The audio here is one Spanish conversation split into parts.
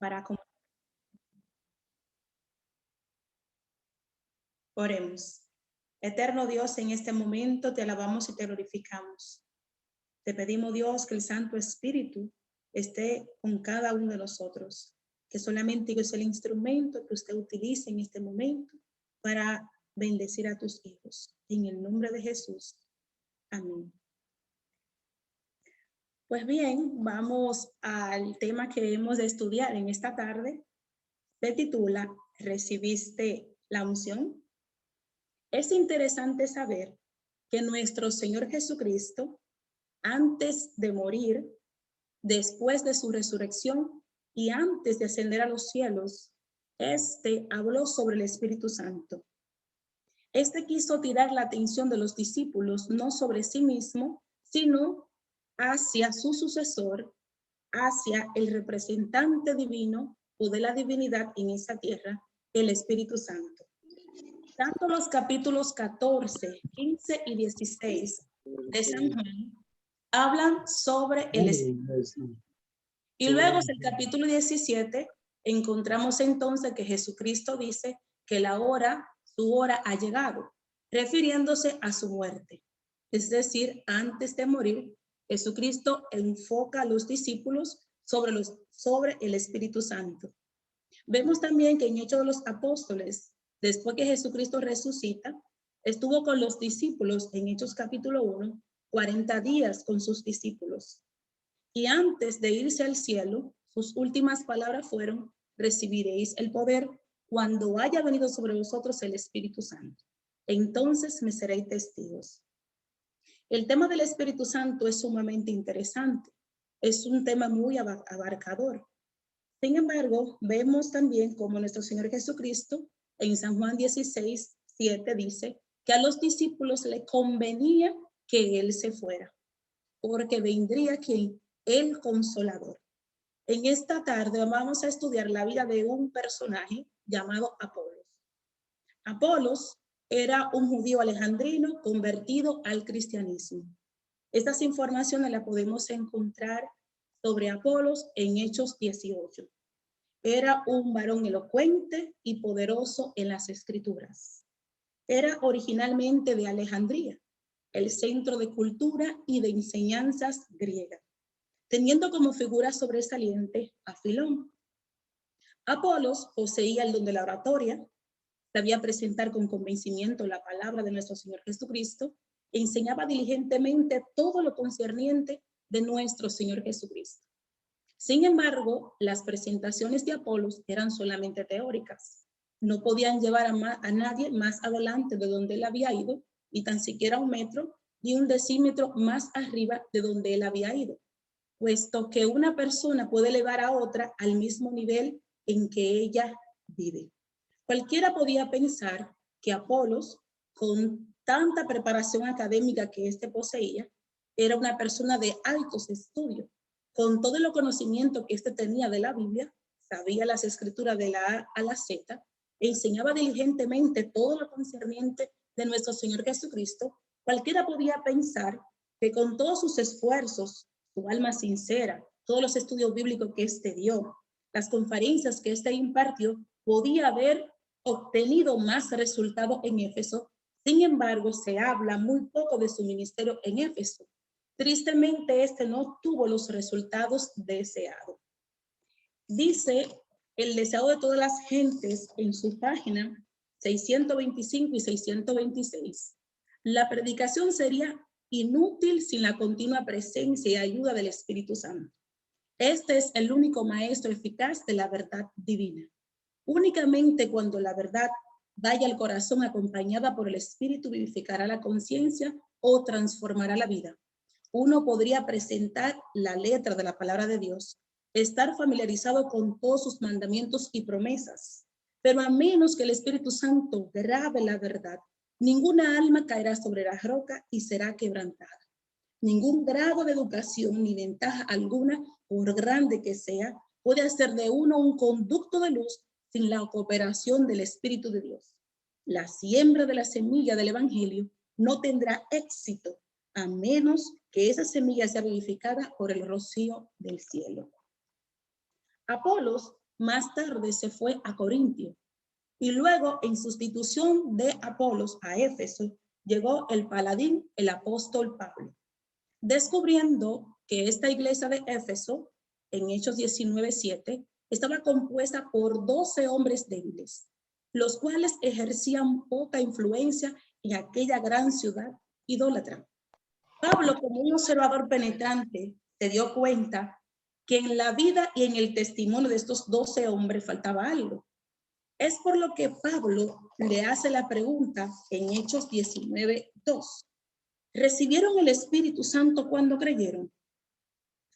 para oremos. Eterno Dios, en este momento te alabamos y te glorificamos. Te pedimos, Dios, que el Santo Espíritu esté con cada uno de nosotros, que solamente es el instrumento que usted utilice en este momento para bendecir a tus hijos. En el nombre de Jesús. Amén. Pues bien, vamos al tema que hemos de estudiar en esta tarde. Se titula ¿Recibiste la unción? Es interesante saber que nuestro Señor Jesucristo, antes de morir, después de su resurrección y antes de ascender a los cielos, habló sobre el Espíritu Santo. Quiso tirar la atención de los discípulos no sobre sí mismo, sino hacia su sucesor, hacia el representante divino o de la divinidad en esa tierra, el Espíritu Santo. Tanto los capítulos 14, 15 y 16 de San Juan hablan sobre el Espíritu. Y luego en el capítulo 17 encontramos entonces que Jesucristo dice que su hora ha llegado, refiriéndose a su muerte. Es decir, antes de morir, Jesucristo enfoca a los discípulos sobre el Espíritu Santo. Vemos también que en Hechos de los Apóstoles, después que Jesucristo resucita, estuvo con los discípulos en Hechos capítulo 1, 40 días con sus discípulos. Y antes de irse al cielo, sus últimas palabras fueron: recibiréis el poder cuando haya venido sobre vosotros el Espíritu Santo. Entonces me seréis testigos. El tema del Espíritu Santo es sumamente interesante. Es un tema muy abarcador. Sin embargo, vemos también como nuestro Señor Jesucristo en San Juan 16, 7 dice que a los discípulos le convenía que Él se fuera, porque vendría quien, el Consolador. En esta tarde vamos a estudiar la vida de un personaje llamado Apolos. Apolos era un judío alejandrino convertido al cristianismo. Estas informaciones las podemos encontrar sobre Apolos en Hechos 18. Era un varón elocuente y poderoso en las escrituras. Era originalmente de Alejandría, el centro de cultura y de enseñanzas griega, teniendo como figura sobresaliente a Filón. Apolos poseía el don de la oratoria, sabía presentar con convencimiento la palabra de nuestro Señor Jesucristo, e enseñaba diligentemente todo lo concerniente de nuestro Señor Jesucristo. Sin embargo, las presentaciones de Apolos eran solamente teóricas. No podían llevar a nadie más adelante de donde él había ido, y tan siquiera 1 metro y 1 decímetro más arriba de donde él había ido, puesto que una persona puede elevar a otra al mismo nivel en que ella vive. Cualquiera podía pensar que Apolos, con tanta preparación académica que poseía, era una persona de altos estudios. Con todo el conocimiento que tenía de la Biblia, sabía las escrituras de la A a la Z, e enseñaba diligentemente todo lo concerniente de nuestro Señor Jesucristo. Cualquiera podía pensar que con todos sus esfuerzos, su alma sincera, todos los estudios bíblicos que dio, las conferencias que impartió, podía haber obtenido más resultados en Éfeso. Sin embargo, se habla muy poco de su ministerio en Éfeso. Tristemente, no tuvo los resultados deseados. Dice el deseado de todas las gentes en su página 625 y 626. La predicación sería inútil sin la continua presencia y ayuda del Espíritu Santo. Es el único maestro eficaz de la verdad divina. Únicamente cuando la verdad vaya al corazón acompañada por el Espíritu vivificará la conciencia o transformará la vida. Uno podría presentar la letra de la palabra de Dios, estar familiarizado con todos sus mandamientos y promesas, pero a menos que el Espíritu Santo grabe la verdad, ninguna alma caerá sobre la roca y será quebrantada. Ningún grado de educación ni ventaja alguna, por grande que sea, puede hacer de uno un conducto de luz sin la cooperación del Espíritu de Dios. La siembra de la semilla del Evangelio no tendrá éxito a menos que esa semilla sea vivificada por el rocío del cielo. Apolos Más tarde se fue a Corintio y luego, en sustitución de Apolos a Éfeso, llegó el paladín, el apóstol Pablo. Descubriendo que esta iglesia de Éfeso, en Hechos 19:7, estaba compuesta por 12 hombres débiles, los cuales ejercían poca influencia en aquella gran ciudad idólatra. Pablo, como un observador penetrante, se dio cuenta que en la vida y en el testimonio de estos 12 hombres faltaba algo. Es por lo que Pablo le hace la pregunta en Hechos 19:2. ¿Recibieron el Espíritu Santo cuando creyeron?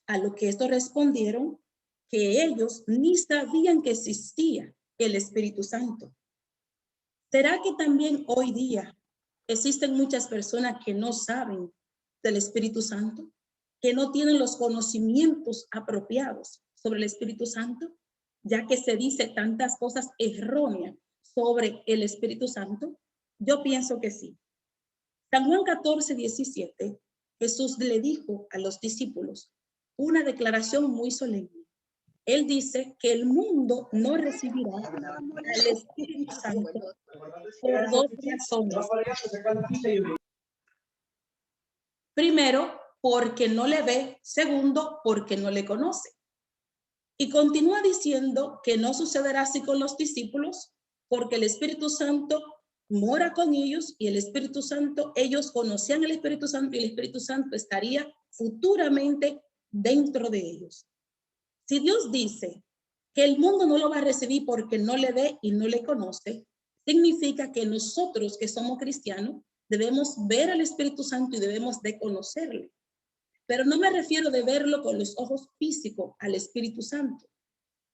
A lo que estos respondieron que ellos ni sabían que existía el Espíritu Santo. ¿Será que también hoy día existen muchas personas que no saben del Espíritu Santo, que no tienen los conocimientos apropiados sobre el Espíritu Santo, ya que se dice tantas cosas erróneas sobre el Espíritu Santo? Yo pienso que sí. San Juan 14:17, Jesús le dijo a los discípulos una declaración muy solemne. Él dice que el mundo no recibirá al Espíritu Santo por 2 razones. Primero, porque no le ve. Segundo, porque no le conoce. Y continúa diciendo que no sucederá así con los discípulos, porque el Espíritu Santo mora con ellos y el Espíritu Santo, ellos conocían el Espíritu Santo y el Espíritu Santo estaría futuramente dentro de ellos. Si Dios dice que el mundo no lo va a recibir porque no le ve y no le conoce, significa que nosotros que somos cristianos debemos ver al Espíritu Santo y debemos de conocerle. Pero no me refiero de verlo con los ojos físicos al Espíritu Santo.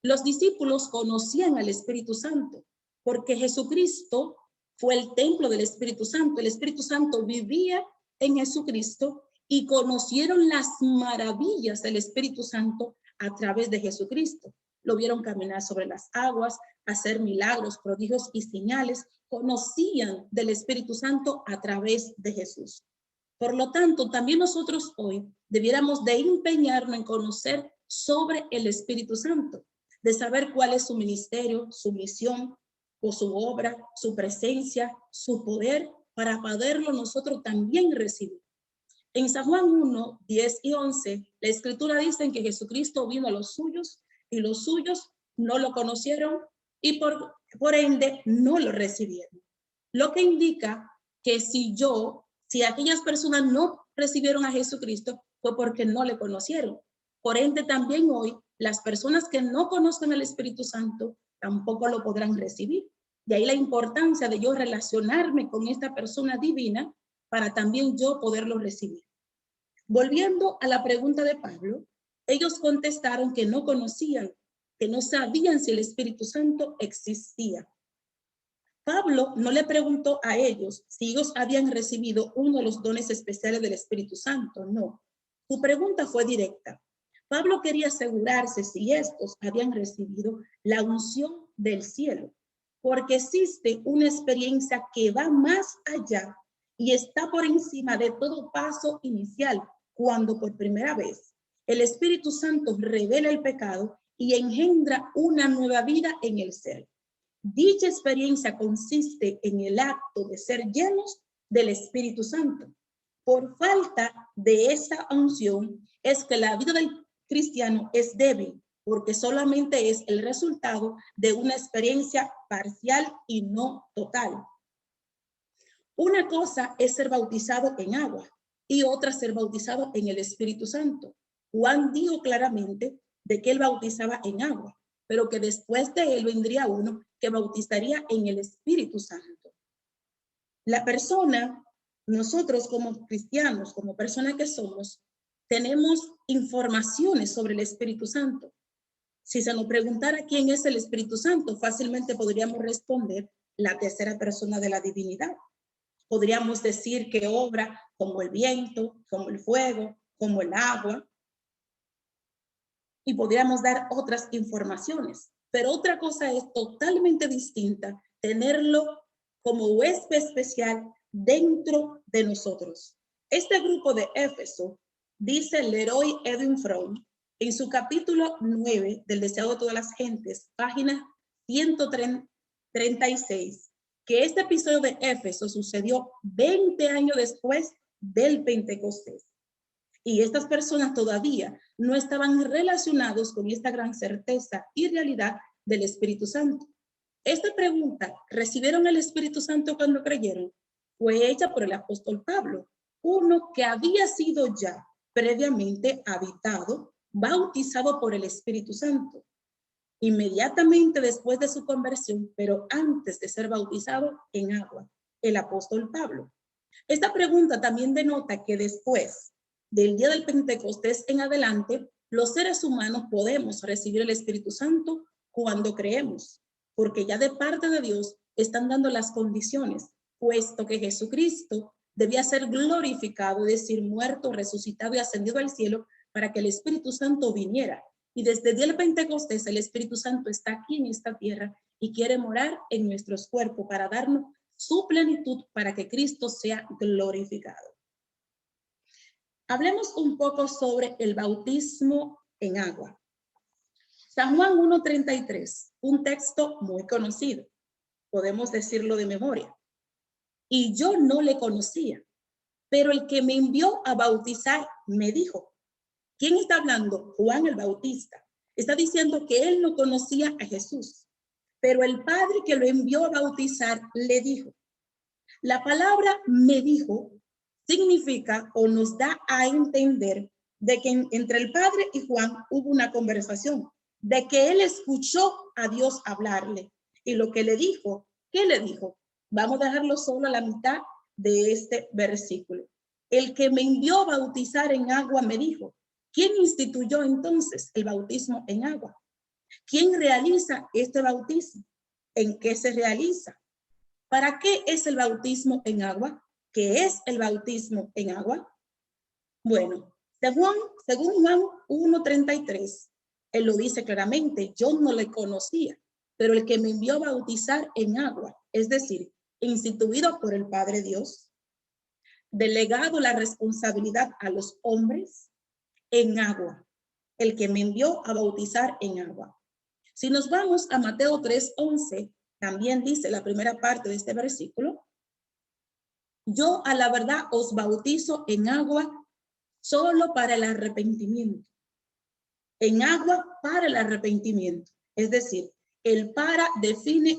Los discípulos conocían al Espíritu Santo porque Jesucristo fue el templo del Espíritu Santo. El Espíritu Santo vivía en Jesucristo y conocieron las maravillas del Espíritu Santo a través de Jesucristo. Lo vieron caminar sobre las aguas, hacer milagros, prodigios y señales. Conocían del Espíritu Santo a través de Jesús. Por lo tanto, también nosotros hoy debiéramos de empeñarnos en conocer sobre el Espíritu Santo, de saber cuál es su ministerio, su misión o su obra, su presencia, su poder, para poderlo nosotros también recibir. En San Juan 1:10 y 11, la Escritura dice que Jesucristo vino a los suyos y los suyos no lo conocieron y por ende no lo recibieron. Lo que indica que si aquellas personas no recibieron a Jesucristo fue porque no le conocieron. Por ende también hoy las personas que no conozcan al Espíritu Santo tampoco lo podrán recibir. De ahí la importancia de yo relacionarme con esta persona divina para también yo poderlo recibir. Volviendo a la pregunta de Pablo, ellos contestaron que no conocían, que no sabían si el Espíritu Santo existía. Pablo no le preguntó a ellos si ellos habían recibido uno de los dones especiales del Espíritu Santo, no. Su pregunta fue directa. Pablo quería asegurarse si estos habían recibido la unción del cielo, porque existe una experiencia que va más allá y está por encima de todo paso inicial, cuando por primera vez el Espíritu Santo revela el pecado y engendra una nueva vida en el ser. Dicha experiencia consiste en el acto de ser llenos del Espíritu Santo. Por falta de esa unción es que la vida del cristiano es débil, porque solamente es el resultado de una experiencia parcial y no total. Una cosa es ser bautizado en agua y otra ser bautizado en el Espíritu Santo. Juan dijo claramente de que él bautizaba en agua, pero que después de él vendría uno que bautizaría en el Espíritu Santo. La persona, nosotros como cristianos, como personas que somos, tenemos informaciones sobre el Espíritu Santo. Si se nos preguntara quién es el Espíritu Santo, fácilmente podríamos responder la tercera persona de la divinidad. Podríamos decir que obra como el viento, como el fuego, como el agua, y podríamos dar otras informaciones. Pero otra cosa es totalmente distinta, tenerlo como huésped especial dentro de nosotros. Este grupo de Éfeso, dice Leroy Edwin Fromm, en su capítulo 9 del Deseado de todas las gentes, página 136, que este episodio de Éfeso sucedió 20 años después del Pentecostés. Y estas personas todavía no estaban relacionados con esta gran certeza y realidad del Espíritu Santo. Esta pregunta, ¿recibieron el Espíritu Santo cuando creyeron? Fue hecha por el apóstol Pablo, uno que había sido ya previamente habitado, bautizado por el Espíritu Santo. Inmediatamente después de su conversión, pero antes de ser bautizado en agua, el apóstol Pablo. Esta pregunta también denota que después del día del Pentecostés en adelante, los seres humanos podemos recibir el Espíritu Santo cuando creemos, porque ya de parte de Dios están dando las condiciones, puesto que Jesucristo debía ser glorificado, es decir, muerto, resucitado y ascendido al cielo para que el Espíritu Santo viniera. Y desde el día del Pentecostés el Espíritu Santo está aquí en esta tierra y quiere morar en nuestros cuerpos para darnos su plenitud para que Cristo sea glorificado. Hablemos un poco sobre el bautismo en agua. San Juan 1:33, un texto muy conocido, podemos decirlo de memoria. Y yo no le conocía, pero el que me envió a bautizar me dijo. ¿Quién está hablando? Juan el Bautista. Está diciendo que él no conocía a Jesús, pero el Padre que lo envió a bautizar le dijo. La palabra me dijo significa o nos da a entender de que entre el Padre y Juan hubo una conversación, de que él escuchó a Dios hablarle. Y lo que le dijo, ¿qué le dijo? Vamos a dejarlo solo a la mitad de este versículo. El que me envió a bautizar en agua me dijo. ¿Quién instituyó entonces el bautismo en agua? ¿Quién realiza este bautismo? ¿En qué se realiza? ¿Para qué es el bautismo en agua? ¿Qué es el bautismo en agua? Bueno, según Juan 1:33, él lo dice claramente, yo no le conocía, pero el que me envió a bautizar en agua, es decir, instituido por el Padre Dios, delegado la responsabilidad a los hombres en agua, el que me envió a bautizar en agua. Si nos vamos a Mateo 3:11, también dice la primera parte de este versículo, yo a la verdad os bautizo en agua solo para el arrepentimiento. En agua para el arrepentimiento. Es decir, el para define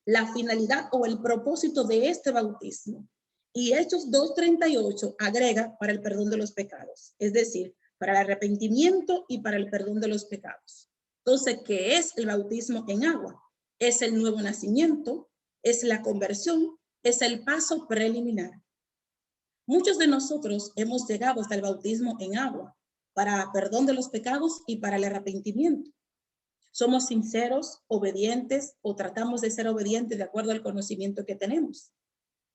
la finalidad o el propósito de este bautismo. Y Hechos 2:38 agrega para el perdón de los pecados. Es decir, para el arrepentimiento y para el perdón de los pecados. Entonces, ¿qué es el bautismo en agua? Es el nuevo nacimiento, es la conversión, es el paso preliminar. Muchos de nosotros hemos llegado hasta el bautismo en agua para perdón de los pecados y para el arrepentimiento. Somos sinceros, obedientes o tratamos de ser obedientes de acuerdo al conocimiento que tenemos.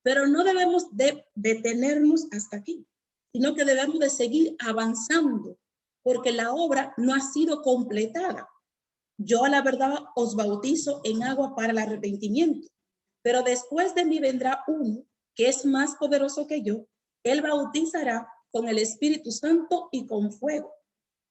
Pero no debemos de detenernos hasta aquí, sino que debemos de seguir avanzando porque la obra no ha sido completada. Yo a la verdad os bautizo en agua para el arrepentimiento, pero después de mí vendrá uno que es más poderoso que yo. Él bautizará con el Espíritu Santo y con fuego,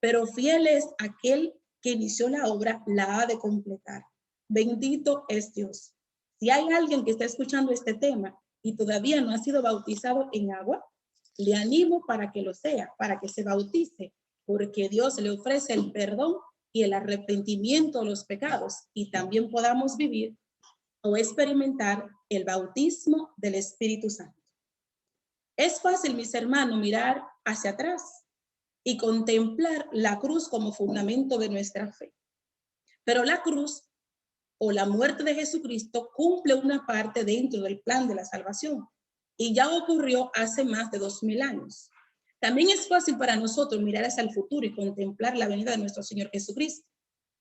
pero fiel es aquel que inició la obra, la ha de completar. Bendito es Dios. Si hay alguien que está escuchando este tema y todavía no ha sido bautizado en agua, le animo para que lo sea, para que se bautice, porque Dios le ofrece el perdón y el arrepentimiento de los pecados y también podamos vivir o experimentar el bautismo del Espíritu Santo. Es fácil, mis hermanos, mirar hacia atrás y contemplar la cruz como fundamento de nuestra fe. Pero la cruz o la muerte de Jesucristo cumple una parte dentro del plan de la salvación y ya ocurrió hace más de 2000 años. También es fácil para nosotros mirar hacia el futuro y contemplar la venida de nuestro Señor Jesucristo,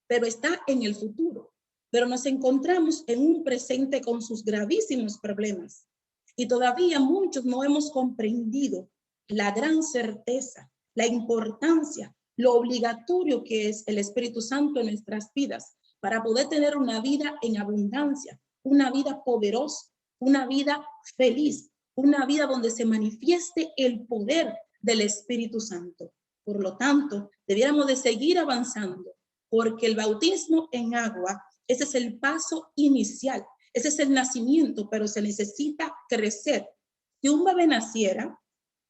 pero está en el futuro. Pero nos encontramos en un presente con sus gravísimos problemas y todavía muchos no hemos comprendido la gran certeza, la importancia, lo obligatorio que es el Espíritu Santo en nuestras vidas para poder tener una vida en abundancia, una vida poderosa, una vida feliz, una vida donde se manifieste el poder del Espíritu Santo. Por lo tanto, debiéramos de seguir avanzando, porque el bautismo en agua, ese es el paso inicial, ese es el nacimiento, pero se necesita crecer. Si un bebé naciera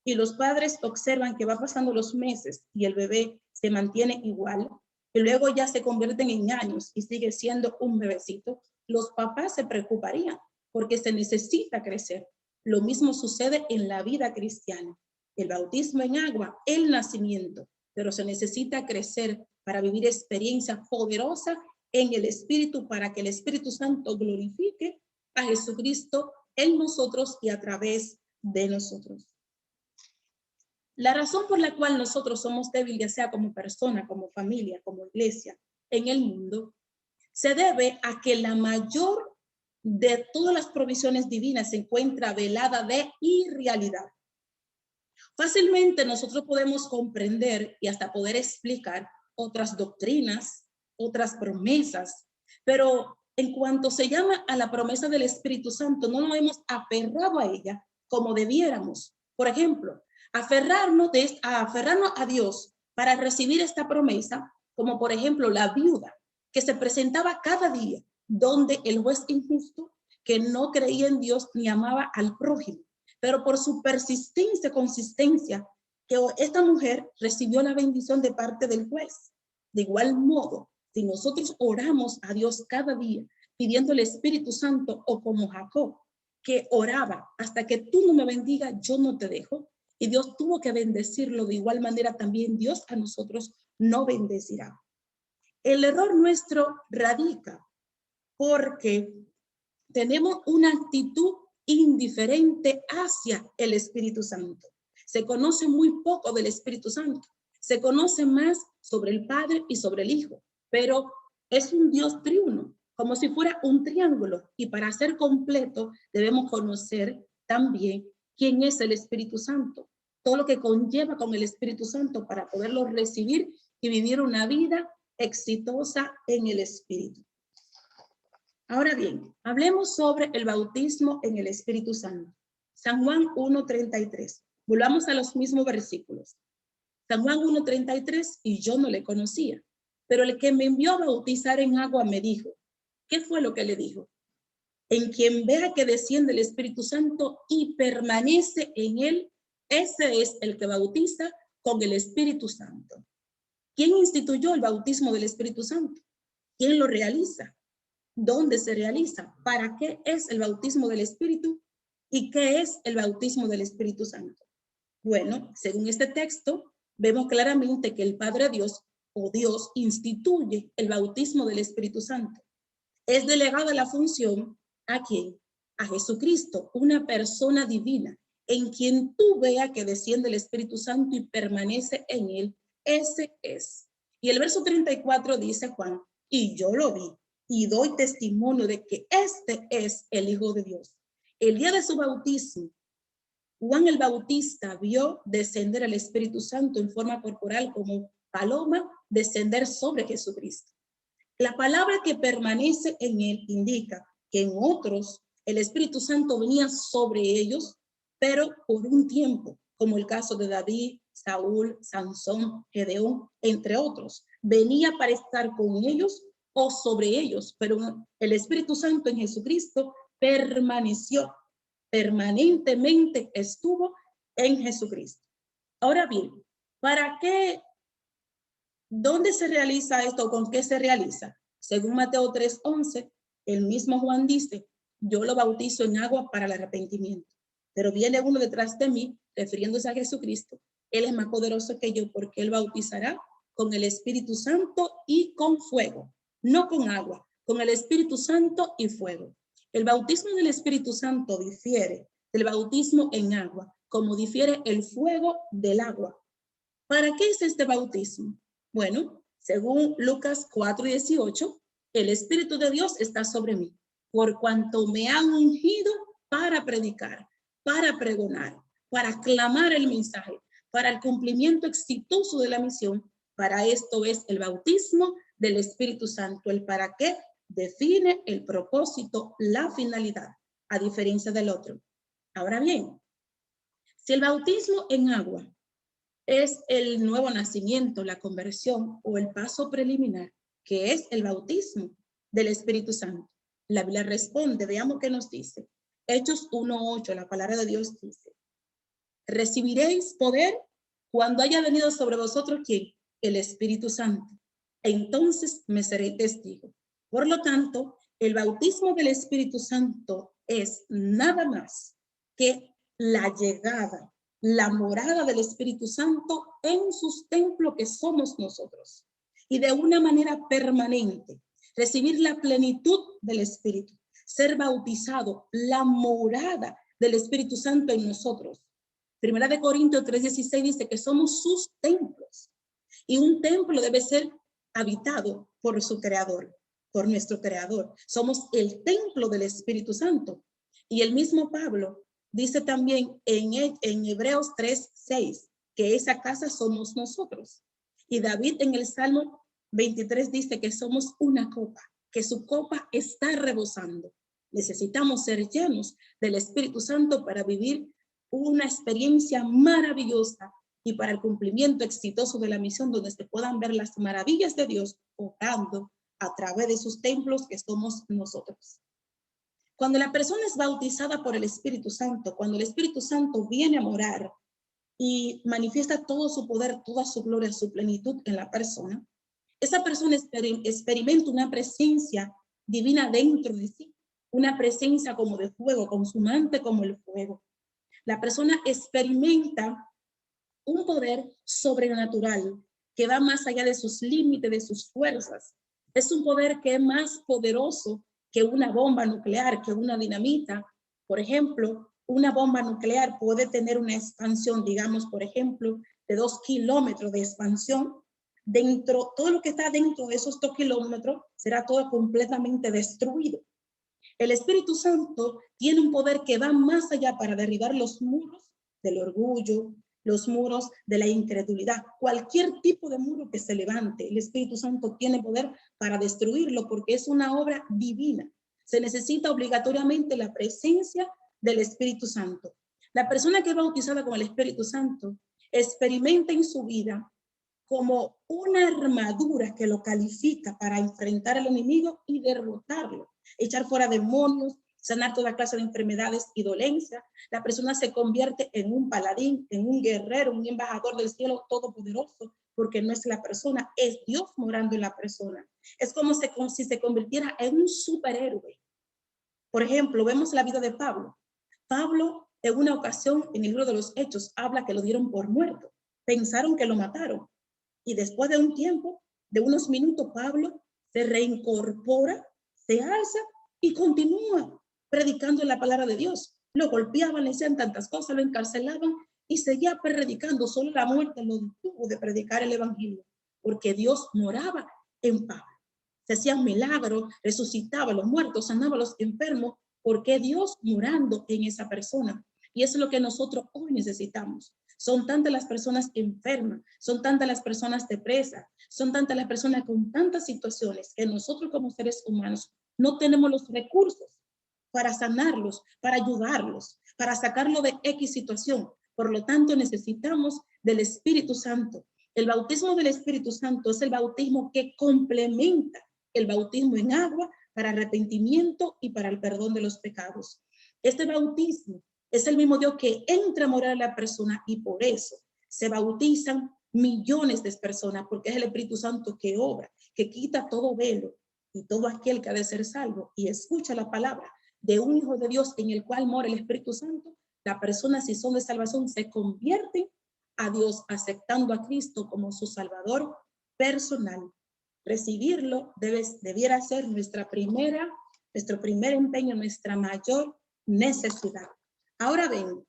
y los padres observan que va pasando los meses y el bebé se mantiene igual, y luego ya se convierten en años y sigue siendo un bebecito, los papás se preocuparían porque se necesita crecer. Lo mismo sucede en la vida cristiana. El bautismo en agua, el nacimiento, pero se necesita crecer para vivir experiencias poderosas en el Espíritu, para que el Espíritu Santo glorifique a Jesucristo en nosotros y a través de nosotros. La razón por la cual nosotros somos débiles, ya sea como persona, como familia, como iglesia, en el mundo, se debe a que la mayor de todas las provisiones divinas se encuentra velada de irrealidad. Fácilmente nosotros podemos comprender y hasta poder explicar otras doctrinas, otras promesas, pero en cuanto se llama a la promesa del Espíritu Santo, no nos hemos aferrado a ella como debiéramos. Por ejemplo, aferrarnos a Dios para recibir esta promesa, como por ejemplo la viuda que se presentaba cada día, donde el juez injusto que no creía en Dios ni amaba al prójimo, pero por su persistencia, consistencia, que esta mujer recibió la bendición de parte del juez. De igual modo, si nosotros oramos a Dios cada día, pidiendo el Espíritu Santo, o como Jacob, que oraba, hasta que tú no me bendigas, yo no te dejo, y Dios tuvo que bendecirlo, de igual manera también Dios a nosotros no bendecirá. El error nuestro radica porque tenemos una actitud indiferente hacia el Espíritu Santo. Se conoce muy poco del Espíritu Santo. Se conoce más sobre el Padre y sobre el Hijo, pero es un Dios triuno, como si fuera un triángulo. Y para ser completo debemos conocer también quién es el Espíritu Santo, todo lo que conlleva con el Espíritu Santo para poderlo recibir y vivir una vida exitosa en el Espíritu. Ahora bien, hablemos sobre el bautismo en el Espíritu Santo. San Juan 1:33. Volvamos a los mismos versículos. San Juan 1:33, y yo no le conocía, pero el que me envió a bautizar en agua me dijo. ¿Qué fue lo que le dijo? En quien vea que desciende el Espíritu Santo y permanece en él, ese es el que bautiza con el Espíritu Santo. ¿Quién instituyó el bautismo del Espíritu Santo? ¿Quién lo realiza? ¿Dónde se realiza? ¿Para qué es el bautismo del Espíritu? ¿Y qué es el bautismo del Espíritu Santo? Bueno, según este texto, vemos claramente que el Padre Dios o Dios instituye el bautismo del Espíritu Santo. Es delegada la función ¿a quién? A Jesucristo, una persona divina, en quien tú veas que desciende el Espíritu Santo y permanece en él. Ese es. Y el verso 34 dice Juan, y yo lo vi y doy testimonio de que este es el Hijo de Dios. El día de su bautismo, Juan el Bautista vio descender el Espíritu Santo en forma corporal como paloma descender sobre Jesucristo. La palabra que permanece en él indica que en otros el Espíritu Santo venía sobre ellos, pero por un tiempo, como el caso de David, Saúl, Sansón, Gedeón, entre otros. Venía para estar con ellos o sobre ellos, pero el Espíritu Santo en Jesucristo permaneció, permanentemente estuvo en Jesucristo. Ahora bien, ¿para qué? ¿Dónde se realiza esto? ¿Con qué se realiza? Según Mateo 3:11, el mismo Juan dice, yo lo bautizo en agua para el arrepentimiento, pero viene uno detrás de mí, refiriéndose a Jesucristo. Él es más poderoso que yo porque él bautizará con el Espíritu Santo y con fuego, no con agua, con el Espíritu Santo y fuego. El bautismo del Espíritu Santo difiere del bautismo en agua, como difiere el fuego del agua. ¿Para qué es este bautismo? Bueno, según Lucas 4:18, el Espíritu de Dios está sobre mí, por cuanto me han ungido para predicar, para pregonar, para clamar el mensaje, para el cumplimiento exitoso de la misión. Para esto es el bautismo del Espíritu Santo. El para qué define el propósito, la finalidad, a diferencia del otro. Ahora bien, si el bautismo en agua es el nuevo nacimiento, la conversión o el paso preliminar, que es el bautismo del Espíritu Santo. La Biblia responde, veamos qué nos dice. Hechos 1:8, la palabra de Dios dice: recibiréis poder cuando haya venido sobre vosotros, ¿quién? El Espíritu Santo. Entonces me seréis testigo. Por lo tanto, el bautismo del Espíritu Santo es nada más que la llegada, la morada del Espíritu Santo en sus templos que somos nosotros. Y de una manera permanente, recibir la plenitud del Espíritu, ser bautizado, la morada del Espíritu Santo en nosotros. Primera de Corintios 3:16 dice que somos sus templos. Y un templo debe ser habitado por su creador, por nuestro creador. Somos el templo del Espíritu Santo. Y el mismo Pablo dice también en Hebreos 3:6 que esa casa somos nosotros. Y David en el Salmo 23 dice que somos una copa, que su copa está rebosando. Necesitamos ser llenos del Espíritu Santo para vivir una experiencia maravillosa y para el cumplimiento exitoso de la misión, donde se puedan ver las maravillas de Dios obrando a través de sus templos que somos nosotros. Cuando la persona es bautizada por el Espíritu Santo, cuando el Espíritu Santo viene a morar y manifiesta todo su poder, toda su gloria, su plenitud en la persona, esa persona experimenta una presencia divina dentro de sí, una presencia como de fuego, consumante como el fuego. La persona experimenta un poder sobrenatural que va más allá de sus límites, de sus fuerzas. Es un poder que es más poderoso que una bomba nuclear, que una dinamita. Por ejemplo, una bomba nuclear puede tener una expansión, digamos, por ejemplo, de 2 kilómetros de expansión. Dentro, todo lo que está dentro de esos 2 kilómetros será todo completamente destruido. El Espíritu Santo tiene un poder que va más allá para derribar los muros del orgullo, los muros de la incredulidad. Cualquier tipo de muro que se levante, el Espíritu Santo tiene poder para destruirlo porque es una obra divina. Se necesita obligatoriamente la presencia del Espíritu Santo. La persona que es bautizada con el Espíritu Santo experimenta en su vida como una armadura que lo califica para enfrentar al enemigo y derrotarlo, echar fuera demonios, sanar toda clase de enfermedades y dolencias. La persona se convierte en un paladín, en un guerrero, un embajador del cielo todopoderoso, porque no es la persona, es Dios morando en la persona. Es como si se convirtiera en un superhéroe. Por ejemplo, vemos la vida de Pablo. Pablo, en una ocasión, en el libro de los Hechos, habla que lo dieron por muerto. Pensaron que lo mataron. Y después de un tiempo, de unos minutos, Pablo se reincorpora, se alza y continúa predicando la palabra de Dios. Lo golpeaban, le decían tantas cosas, lo encarcelaban y seguía predicando. Solo la muerte lo detuvo de predicar el evangelio, porque Dios moraba en Pablo. Se hacían milagros, resucitaba a los muertos, sanaba a los enfermos, porque Dios morando en esa persona. Y eso es lo que nosotros hoy necesitamos. Son tantas las personas enfermas, son tantas las personas depresas, son tantas las personas con tantas situaciones que nosotros como seres humanos no tenemos los recursos para sanarlos, para ayudarlos, para sacarlo de X situación. Por lo tanto, necesitamos del Espíritu Santo. El bautismo del Espíritu Santo es el bautismo que complementa el bautismo en agua para arrepentimiento y para el perdón de los pecados. Este bautismo es el mismo Dios que entra a morar en la persona y por eso se bautizan millones de personas, porque es el Espíritu Santo que obra, que quita todo velo y todo aquel que ha de ser salvo y escucha la palabra de un Hijo de Dios en el cual mora el Espíritu Santo. La persona, si son de salvación, se convierten a Dios aceptando a Cristo como su Salvador personal. Recibirlo debiera ser nuestro primer empeño, nuestra mayor necesidad. Ahora bien,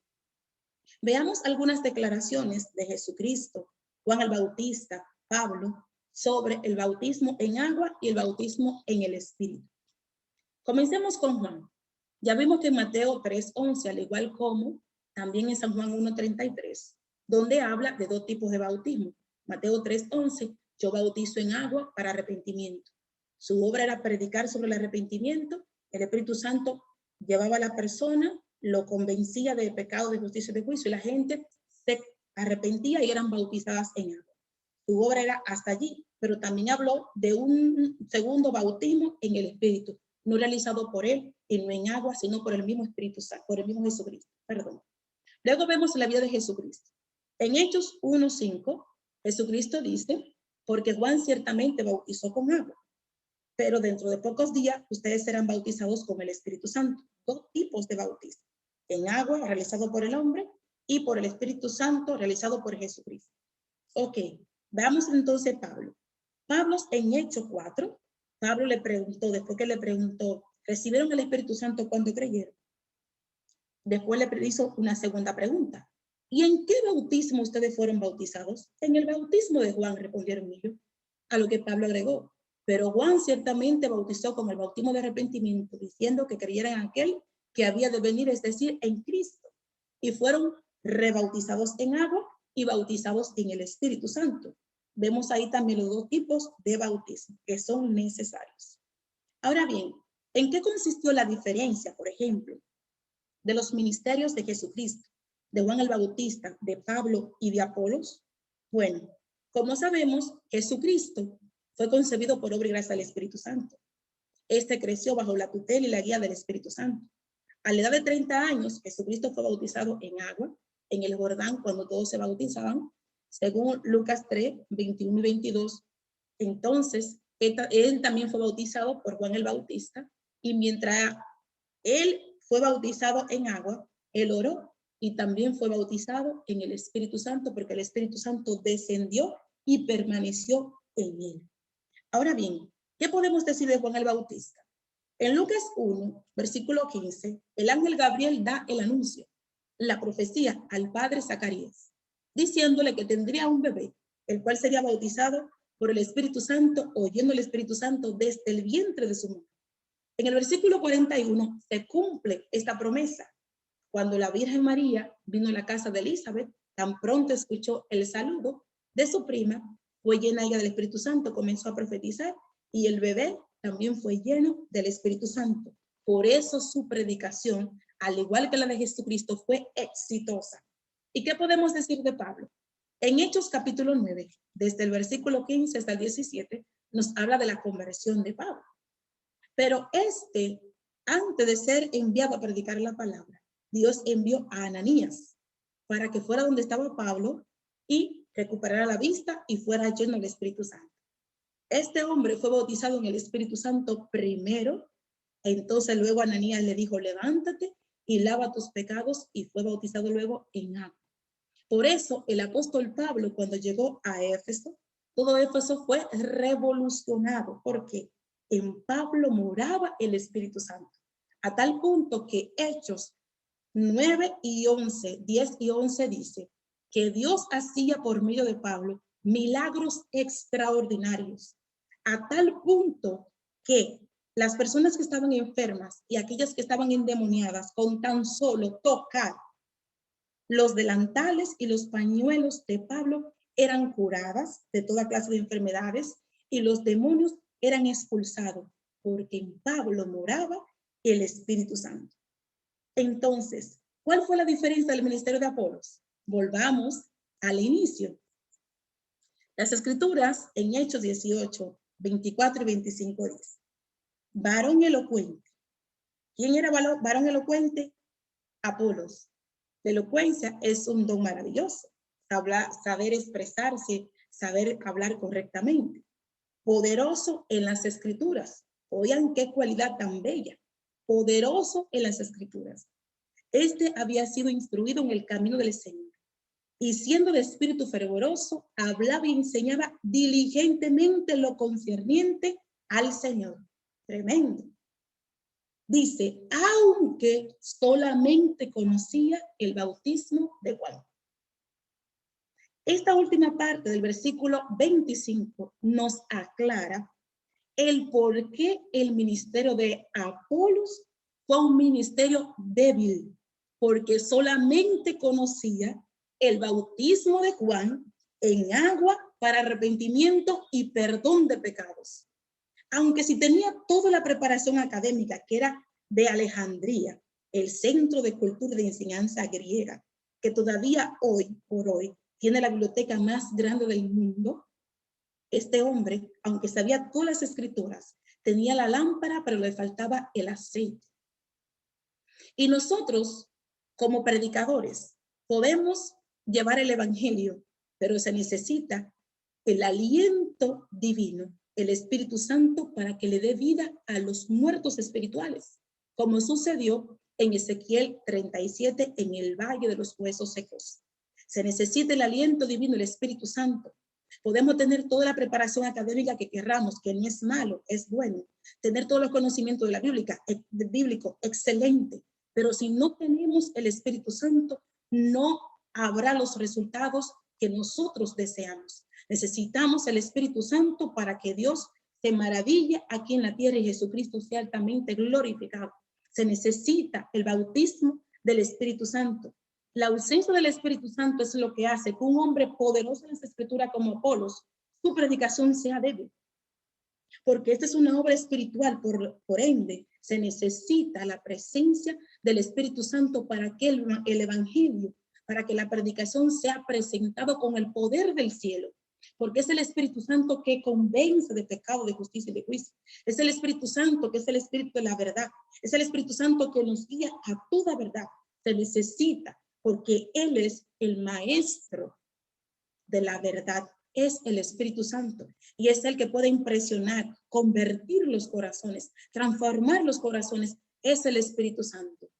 veamos algunas declaraciones de Jesucristo, Juan el Bautista, Pablo, sobre el bautismo en agua y el bautismo en el Espíritu. Comencemos con Juan. Ya vimos que en Mateo 3:11, al igual como también en San Juan 1:33, donde habla de 2 tipos de bautismo. Mateo 3:11, yo bautizo en agua para arrepentimiento. Su obra era predicar sobre el arrepentimiento. El Espíritu Santo llevaba a la persona, lo convencía de pecado, de justicia y de juicio, y la gente se arrepentían y eran bautizadas en agua. Su obra era hasta allí, pero también habló de un segundo bautismo en el Espíritu, no realizado por él y no en agua, sino por el mismo Espíritu Santo, por el mismo Jesucristo. Perdón. Luego vemos la vida de Jesucristo. En Hechos 1:5, Jesucristo dice, porque Juan ciertamente bautizó con agua, pero dentro de pocos días ustedes serán bautizados con el Espíritu Santo. Dos tipos de bautismo, en agua realizado por el hombre y por el Espíritu Santo realizado por Jesucristo. Ok, veamos entonces Pablo. Pablo en Hechos 4, Pablo le preguntó, después que le preguntó, ¿recibieron el Espíritu Santo cuando creyeron? Después le hizo una segunda pregunta. ¿Y en qué bautismo ustedes fueron bautizados? En el bautismo de Juan, respondieron ellos. A lo que Pablo agregó, pero Juan ciertamente bautizó con el bautismo de arrepentimiento, diciendo que creyeran en aquel que había de venir, es decir, en Cristo. Y fueron rebautizados en agua y bautizados en el Espíritu Santo. Vemos ahí también los dos tipos de bautismo que son necesarios. Ahora bien, ¿en qué consistió la diferencia, por ejemplo, de los ministerios de Jesucristo, de Juan el Bautista, de Pablo y de Apolos? Bueno, como sabemos, Jesucristo fue concebido por obra y gracia del Espíritu Santo. Este creció bajo la tutela y la guía del Espíritu Santo. A la edad de 30 años, Jesucristo fue bautizado en agua, en el Jordán, cuando todos se bautizaban, según Lucas 3, 21 y 22. Entonces, él también fue bautizado por Juan el Bautista, y mientras él fue bautizado en agua, él oró y también fue bautizado en el Espíritu Santo, porque el Espíritu Santo descendió y permaneció en él. Ahora bien, ¿qué podemos decir de Juan el Bautista? En Lucas 1, versículo 15, el ángel Gabriel da el anuncio, la profecía al padre Zacarías, diciéndole que tendría un bebé, el cual sería bautizado por el Espíritu Santo, oyendo el Espíritu Santo desde el vientre de su madre. En el versículo 41 se cumple esta promesa. Cuando la Virgen María vino a la casa de Elizabeth, tan pronto escuchó el saludo de su prima, fue llena ella del Espíritu Santo, comenzó a profetizar y el bebé también fue lleno del Espíritu Santo. Por eso su predicación, al igual que la de Jesucristo, fue exitosa. ¿Y qué podemos decir de Pablo? En Hechos capítulo 9, desde el versículo 15 hasta el 17, nos habla de la conversión de Pablo. Pero antes de ser enviado a predicar la palabra, Dios envió a Ananías para que fuera donde estaba Pablo y recuperara la vista y fuera lleno del Espíritu Santo. Este hombre fue bautizado en el Espíritu Santo primero, entonces luego Ananías le dijo, levántate y lava tus pecados, y fue bautizado luego en agua. Por eso el apóstol Pablo, cuando llegó a Éfeso, todo Éfeso fue revolucionado, porque en Pablo moraba el Espíritu Santo, a tal punto que Hechos 9 y 11, 10 y 11 dice que Dios hacía por medio de Pablo milagros extraordinarios, a tal punto que las personas que estaban enfermas y aquellas que estaban endemoniadas, con tan solo tocar los delantales y los pañuelos de Pablo, eran curadas de toda clase de enfermedades y los demonios eran expulsados, porque en Pablo moraba el Espíritu Santo. Entonces, ¿cuál fue la diferencia del ministerio de Apolos? Volvamos al inicio. Las escrituras en Hechos 18, 24 y 25 dicen, varón elocuente. ¿Quién era varón elocuente? Apolos. La elocuencia es un don maravilloso. Saber expresarse, saber hablar correctamente. Poderoso en las escrituras. Oigan qué cualidad tan bella. Poderoso en las escrituras. Este había sido instruido en el camino del Señor, y siendo de espíritu fervoroso, hablaba y enseñaba diligentemente lo concerniente al Señor. Tremendo. Dice, aunque solamente conocía el bautismo de Juan. Esta última parte del versículo 25 nos aclara el por qué el ministerio de Apolos fue un ministerio débil, porque solamente conocía el bautismo de Juan en agua para arrepentimiento y perdón de pecados. Aunque sí tenía toda la preparación académica, que era de Alejandría, el centro de cultura y de enseñanza griega, que todavía hoy por hoy tiene la biblioteca más grande del mundo. Este hombre, aunque sabía todas las escrituras, tenía la lámpara, pero le faltaba el aceite. Y nosotros, como predicadores, podemos llevar el evangelio, pero se necesita el aliento divino, el Espíritu Santo, para que le dé vida a los muertos espirituales, como sucedió en Ezequiel 37, en el Valle de los Huesos Secos. Se necesita el aliento divino, el Espíritu Santo. Podemos tener toda la preparación académica que querramos, que no es malo, es bueno. Tener todos los conocimientos de la bíblico, excelente. Pero si no tenemos el Espíritu Santo, no habrá los resultados que nosotros deseamos. Necesitamos el Espíritu Santo para que Dios se maraville aquí en la tierra y Jesucristo sea altamente glorificado. Se necesita el bautismo del Espíritu Santo. La ausencia del Espíritu Santo es lo que hace que un hombre poderoso en esa escritura como Apolos, su predicación sea débil. Porque esta es una obra espiritual, por ende, se necesita la presencia del Espíritu Santo para que el evangelio, para que la predicación sea presentado con el poder del cielo. Porque es el Espíritu Santo que convence de pecado, de justicia y de juicio. Es el Espíritu Santo que es el Espíritu de la verdad. Es el Espíritu Santo que nos guía a toda verdad. Se necesita porque Él es el maestro de la verdad. Es el Espíritu Santo y es el que puede impresionar, convertir los corazones, transformar los corazones. Es el Espíritu Santo.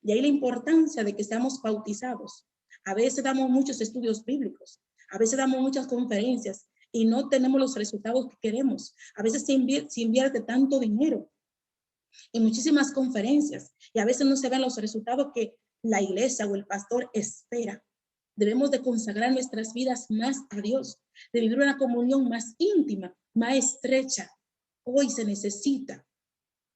Y ahí la importancia de que seamos bautizados. A veces damos muchos estudios bíblicos, a veces damos muchas conferencias y no tenemos los resultados que queremos. A veces se invierte tanto dinero en muchísimas conferencias y a veces no se ven los resultados que la iglesia o el pastor espera. Debemos de consagrar nuestras vidas más a Dios, de vivir una comunión más íntima, más estrecha. Hoy se necesita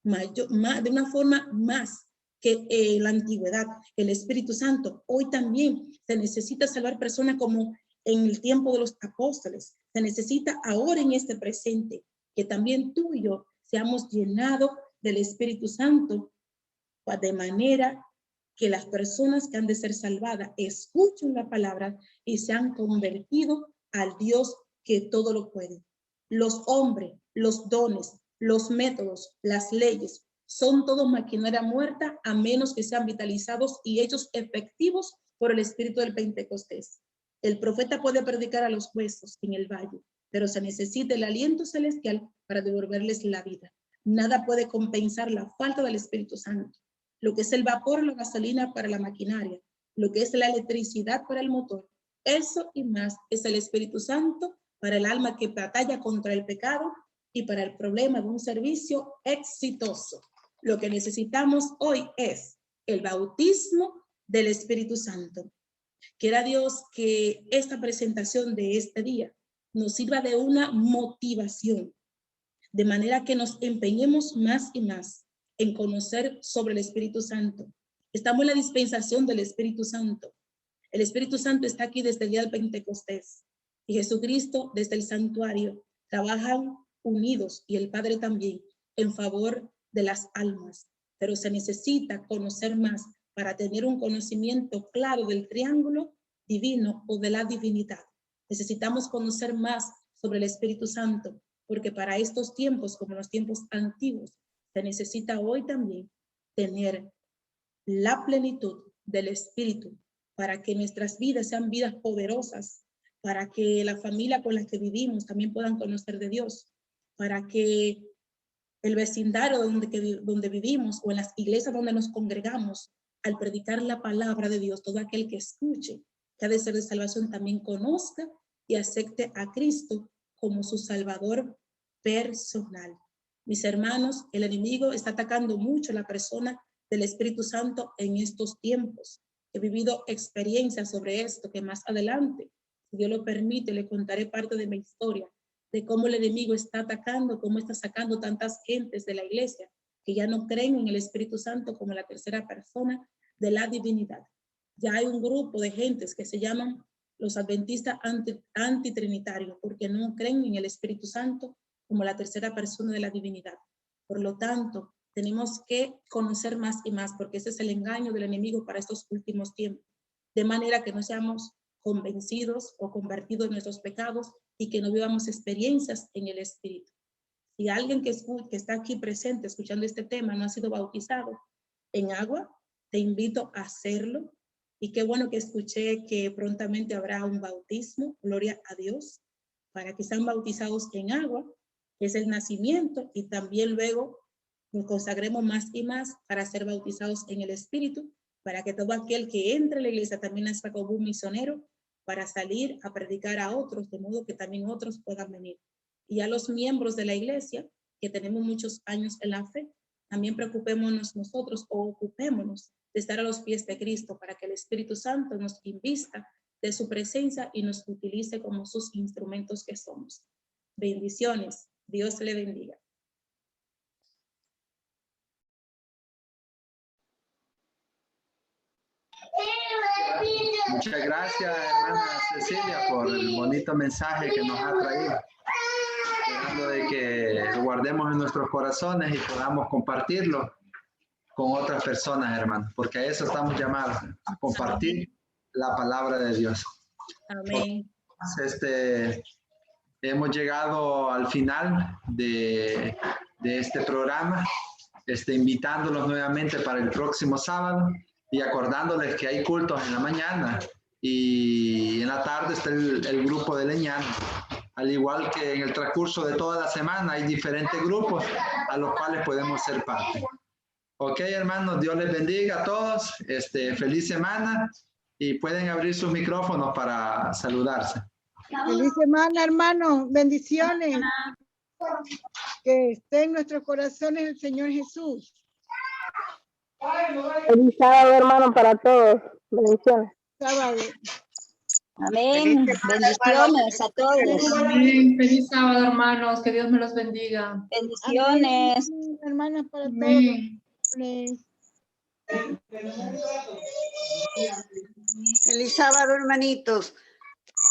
de una forma más que la antigüedad, el Espíritu Santo. Hoy también se necesita salvar personas como en el tiempo de los apóstoles. Se necesita ahora en este presente que también tú y yo seamos llenados del Espíritu Santo de manera que las personas que han de ser salvadas escuchen la palabra y se han convertido al Dios que todo lo puede. Los hombres, los dones, los métodos, las leyes, son todos maquinaria muerta a menos que sean vitalizados y hechos efectivos por el Espíritu del Pentecostés. El profeta puede predicar a los huesos en el valle, pero se necesita el aliento celestial para devolverles la vida. Nada puede compensar la falta del Espíritu Santo. Lo que es el vapor, la gasolina para la maquinaria, lo que es la electricidad para el motor, eso y más es el Espíritu Santo para el alma que batalla contra el pecado y para el problema de un servicio exitoso. Lo que necesitamos hoy es el bautismo del Espíritu Santo. Quiera Dios que esta presentación de este día nos sirva de una motivación, de manera que nos empeñemos más y más en conocer sobre el Espíritu Santo. Estamos en la dispensación del Espíritu Santo. El Espíritu Santo está aquí desde el día del Pentecostés y Jesucristo desde el santuario. Trabajan unidos y el Padre también en favor de las almas, pero se necesita conocer más para tener un conocimiento claro del triángulo divino o de la divinidad. Necesitamos conocer más sobre el Espíritu Santo, porque para estos tiempos, como los tiempos antiguos, se necesita hoy también tener la plenitud del Espíritu para que nuestras vidas sean vidas poderosas, para que la familia con la que vivimos también puedan conocer de Dios, para que el vecindario donde vivimos o en las iglesias donde nos congregamos, al predicar la palabra de Dios, todo aquel que escuche, que ha de ser de salvación, también conozca y acepte a Cristo como su Salvador personal. Mis hermanos, el enemigo está atacando mucho a la persona del Espíritu Santo en estos tiempos. He vivido experiencias sobre esto que más adelante, si Dios lo permite, le contaré parte de mi historia, de cómo el enemigo está atacando, cómo está sacando tantas gentes de la iglesia que ya no creen en el Espíritu Santo como la tercera persona de la divinidad. Ya hay un grupo de gentes que se llaman los adventistas antitrinitarios, porque no creen en el Espíritu Santo como la tercera persona de la divinidad. Por lo tanto, tenemos que conocer más y más, porque ese es el engaño del enemigo para estos últimos tiempos, de manera que no seamos convencidos o convertidos en nuestros pecados y que no vivamos experiencias en el Espíritu. Si alguien que está aquí presente escuchando este tema no ha sido bautizado en agua, te invito a hacerlo. Y qué bueno que escuché que prontamente habrá un bautismo, gloria a Dios, para que sean bautizados en agua, que es el nacimiento, y también luego nos consagremos más y más para ser bautizados en el Espíritu, para que todo aquel que entre a la iglesia también nazca como un misionero, para salir a predicar a otros, de modo que también otros puedan venir. Y a los miembros de la iglesia, que tenemos muchos años en la fe, también preocupémonos nosotros o ocupémonos de estar a los pies de Cristo para que el Espíritu Santo nos invista de su presencia y nos utilice como sus instrumentos que somos. Bendiciones. Dios le bendiga. Muchas gracias, hermana Cecilia, por el bonito mensaje que nos ha traído. Esperando de que lo guardemos en nuestros corazones y podamos compartirlo con otras personas, hermano, porque a eso estamos llamados, a compartir la palabra de Dios. Amén. Hemos llegado al final de este programa, invitándolos nuevamente para el próximo sábado y acordándoles que hay cultos en la mañana y en la tarde está el grupo de leñanos. Al igual que en el transcurso de toda la semana hay diferentes grupos a los cuales podemos ser parte. Ok, hermanos, Dios les bendiga a todos. Feliz semana y pueden abrir sus micrófonos para saludarse. Feliz semana, hermanos. Bendiciones. Que esté en nuestros corazones el Señor Jesús. Feliz sábado, hermano, para todos. Bendiciones. Sábado. Amén. Bendiciones a todos. Amén. Feliz sábado, hermanos. Que Dios me los bendiga. Bendiciones. Amén, hermanas, para Amén. todos. Feliz sábado, hermanitos.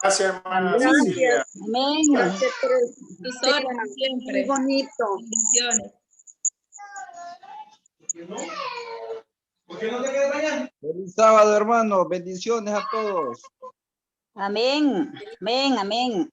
Gracias, hermana Gracias. Cecilia. Amén. Gracias por el Sus tema. órdenes siempre. Muy bonito. Bendiciones. Feliz sábado, hermano. Bendiciones a todos. Amén. Amén. Amén.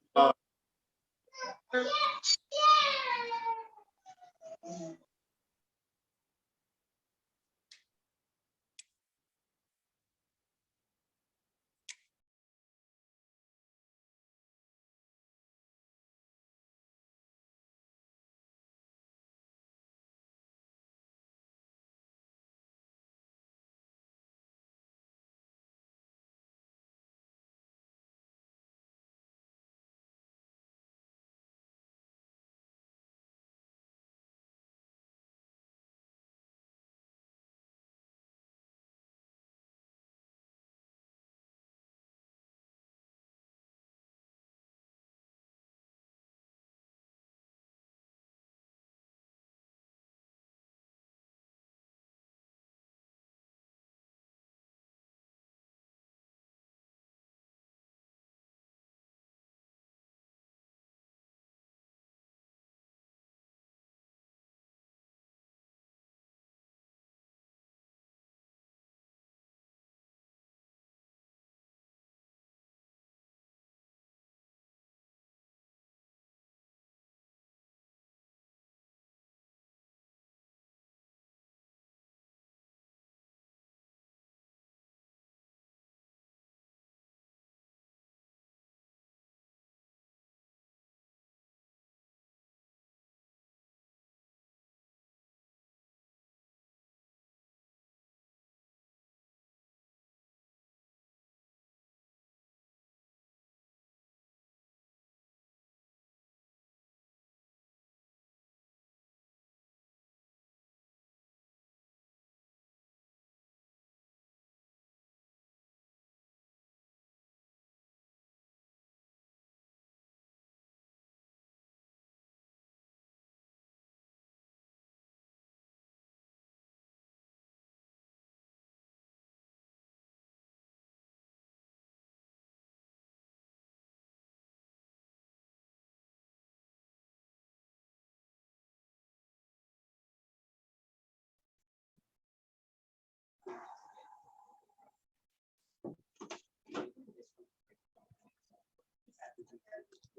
That's